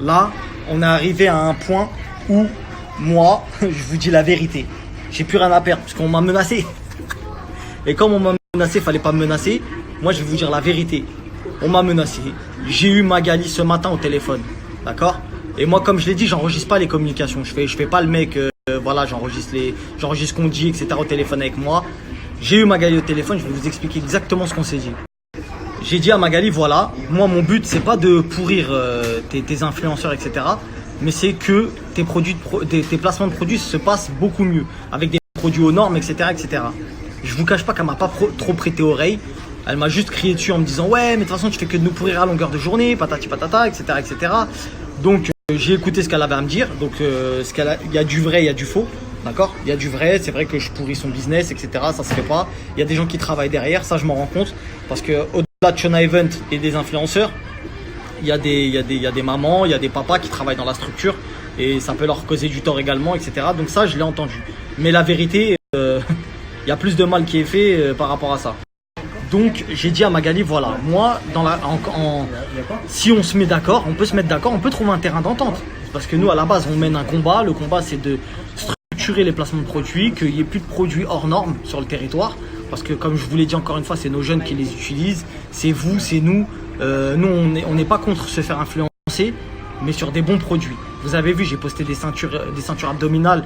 là, on est arrivé à un point où moi, je vous dis la vérité, j'ai plus rien à perdre parce qu'on m'a menacé. Et comme on m'a menacé, fallait pas me menacer. Moi, je vais vous dire la vérité. On m'a menacé. J'ai eu Magali ce matin au téléphone, d'accord? Et moi, comme je l'ai dit, j'enregistre pas les communications. Je fais pas le mec, voilà, j'enregistre ce qu'on dit, etc. au téléphone avec moi. J'ai eu Magali au téléphone. Je vais vous expliquer exactement ce qu'on s'est dit. J'ai dit à Magali, voilà, moi mon but c'est pas de pourrir tes influenceurs, etc. Mais c'est que tes placements de produits se passent beaucoup mieux, avec des produits aux normes, etc. etc. Je vous cache pas qu'elle m'a pas trop prêté oreille. Elle m'a juste crié dessus en me disant, ouais, mais de toute façon tu fais que de nous pourrir à longueur de journée, patati patata, etc. etc. Donc j'ai écouté ce qu'elle avait à me dire. Donc il y a du vrai, il y a du faux. D'accord? Il y a du vrai, c'est vrai que je pourris son business, etc. Ça se fait pas. Il y a des gens qui travaillent derrière, ça je m'en rends compte. Parce que au-delà de Shona Event et des influenceurs, il y a des mamans, il y a des papas qui travaillent dans la structure et ça peut leur causer du tort également, etc. Donc ça, je l'ai entendu. Mais la vérité, il y a plus de mal qui est fait par rapport à ça. Donc j'ai dit à Magali, voilà, moi, si on se met d'accord, on peut se mettre d'accord, on peut trouver un terrain d'entente. Parce que nous, à la base, on mène un combat. Le combat, c'est de structurer les placements de produits, qu'il n'y ait plus de produits hors normes sur le territoire. Parce que comme je vous l'ai dit encore une fois, c'est nos jeunes qui les utilisent, c'est vous, c'est nous. Nous, on n'est pas contre se faire influencer, mais sur des bons produits. Vous avez vu, j'ai posté des ceintures abdominales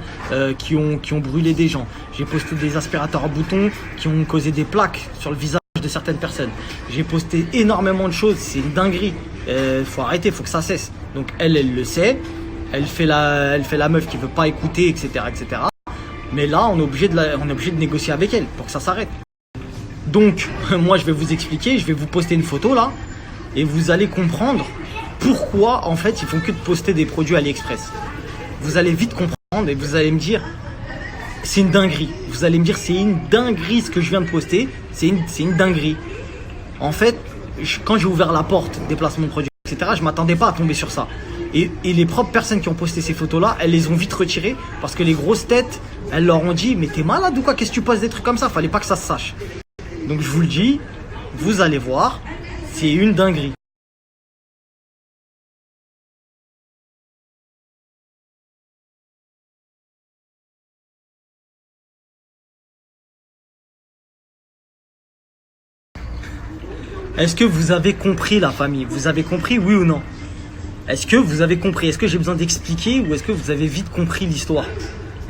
qui ont brûlé des gens. J'ai posté des aspirateurs à boutons qui ont causé des plaques sur le visage de certaines personnes. J'ai posté énormément de choses, c'est une dinguerie. Faut arrêter, faut que ça cesse. Donc elle le sait, elle fait la meuf qui veut pas écouter, etc., etc. Mais là, on est obligé de négocier avec elle pour que ça s'arrête. Donc, moi, je vais vous expliquer, je vais vous poster une photo là, et vous allez comprendre pourquoi, en fait, ils font que de poster des produits AliExpress. Vous allez vite comprendre et vous allez me dire, c'est une dinguerie. Vous allez me dire, c'est une dinguerie ce que je viens de poster, c'est une dinguerie. En fait, quand j'ai ouvert la porte des placements de produits, etc., je ne m'attendais pas à tomber sur ça. Et les propres personnes qui ont posté ces photos-là, elles les ont vite retirées parce que les grosses têtes, elles leur ont dit, mais t'es malade ou quoi? Qu'est-ce que tu postes des trucs comme ça? Fallait pas que ça se sache. Donc je vous le dis, vous allez voir, c'est une dinguerie. Est-ce que vous avez compris la famille? Vous avez compris, oui ou non? Est-ce que vous avez compris? Est-ce que j'ai besoin d'expliquer ou est-ce que vous avez vite compris l'histoire?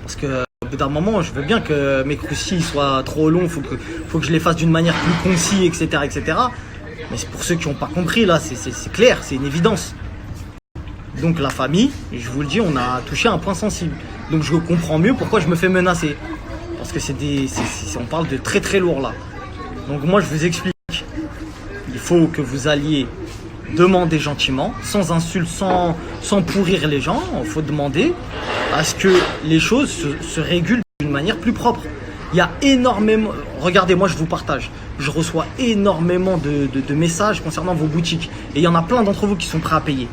Parce que au bout d'un moment, je veux bien que mes croustilles soient trop longs, faut que je les fasse d'une manière plus concise, etc., etc. Mais c'est pour ceux qui n'ont pas compris, là, c'est clair, c'est une évidence. Donc la famille, je vous le dis, on a touché un point sensible. Donc je comprends mieux pourquoi je me fais menacer. Parce que on parle de très très lourd là. Donc moi je vous explique. Il faut que vous alliez demander gentiment, sans insultes, sans pourrir les gens. Il faut demander à ce que les choses se régulent d'une manière plus propre. Il y a énormément, regardez, moi je vous partage, je reçois énormément de messages concernant vos boutiques. Et il y en a plein d'entre vous qui sont prêts à payer.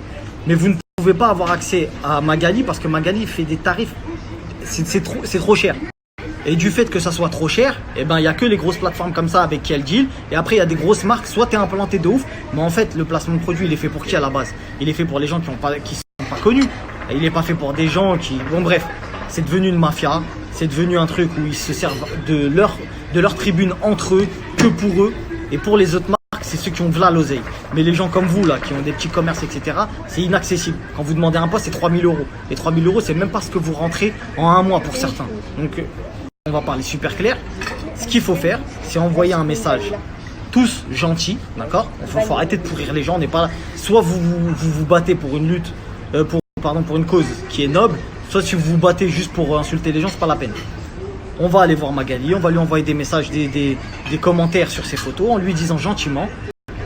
Mais vous ne pouvez pas avoir accès à Magali parce que Magali fait des tarifs, c'est trop cher. Et du fait que ça soit trop cher, eh ben, il n'y a que les grosses plateformes comme ça avec qui elles deal. Et après, il y a des grosses marques, soit tu es implanté de ouf, mais en fait, le placement de produit, il est fait pour qui à la base? Il est fait pour les gens qui sont pas connus. Il n'est pas fait pour des gens qui... Bon bref, c'est devenu une mafia. C'est devenu un truc où ils se servent de leur tribune entre eux, que pour eux. Et pour les autres marques, c'est ceux qui ont v'là l'oseille. Mais les gens comme vous, là, qui ont des petits commerces, etc., c'est inaccessible. Quand vous demandez un poste, c'est 3 000 €. Et 3 000 €, c'est même pas ce que vous rentrez en un mois pour certains. Donc... on va parler super clair. Ce qu'il faut faire, c'est envoyer un message tous gentils, d'accord? Il faut arrêter de pourrir les gens. On n'est pas là. Soit vous battez pour une lutte, pour une cause qui est noble, soit si vous vous battez juste pour insulter les gens, c'est pas la peine. On va aller voir Magali, on va lui envoyer des messages, des commentaires sur ses photos en lui disant gentiment,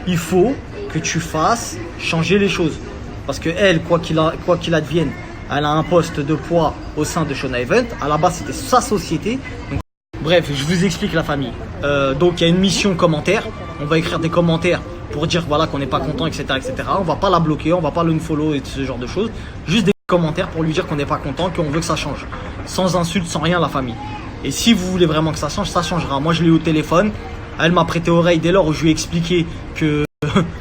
il faut que tu fasses changer les choses. Parce que elle, quoi qu'il advienne, elle a un poste de poids au sein de Shona Event. À la base, c'était sa société. Donc, bref, je vous explique la famille. Donc, il y a une mission commentaire. On va écrire des commentaires pour dire voilà qu'on n'est pas content, etc., etc. On va pas la bloquer, on va pas l'unfollow et ce genre de choses. Juste des commentaires pour lui dire qu'on n'est pas content, qu'on veut que ça change. Sans insulte, sans rien, la famille. Et si vous voulez vraiment que ça change, ça changera. Moi, je l'ai eu au téléphone. Elle m'a prêté oreille dès lors où je lui ai expliqué que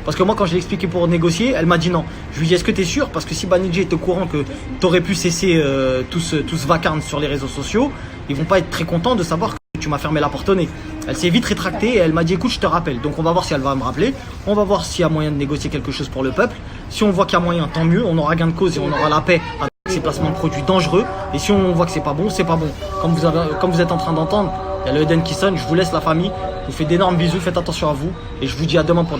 Parce que moi, quand je l'ai expliqué pour négocier, elle m'a dit non. Je lui ai dit, est-ce que tu es sûr? Parce que si Banijé est au courant que tu aurais pu cesser tout ce vacarme sur les réseaux sociaux, ils vont pas être très contents de savoir que tu m'as fermé la porte au nez. Elle s'est vite rétractée et elle m'a dit, écoute, je te rappelle. Donc on va voir si elle va me rappeler. On va voir s'il y a moyen de négocier quelque chose pour le peuple. Si on voit qu'il y a moyen, tant mieux. On aura gain de cause et on aura la paix avec ces placements de produits dangereux. Et si on voit que c'est pas bon, c'est pas bon. Comme vous êtes en train d'entendre, il y a le Eden qui sonne. Je vous laisse la famille. Je vous fais d'énormes bisous. Faites attention à vous. Et je vous dis à demain pour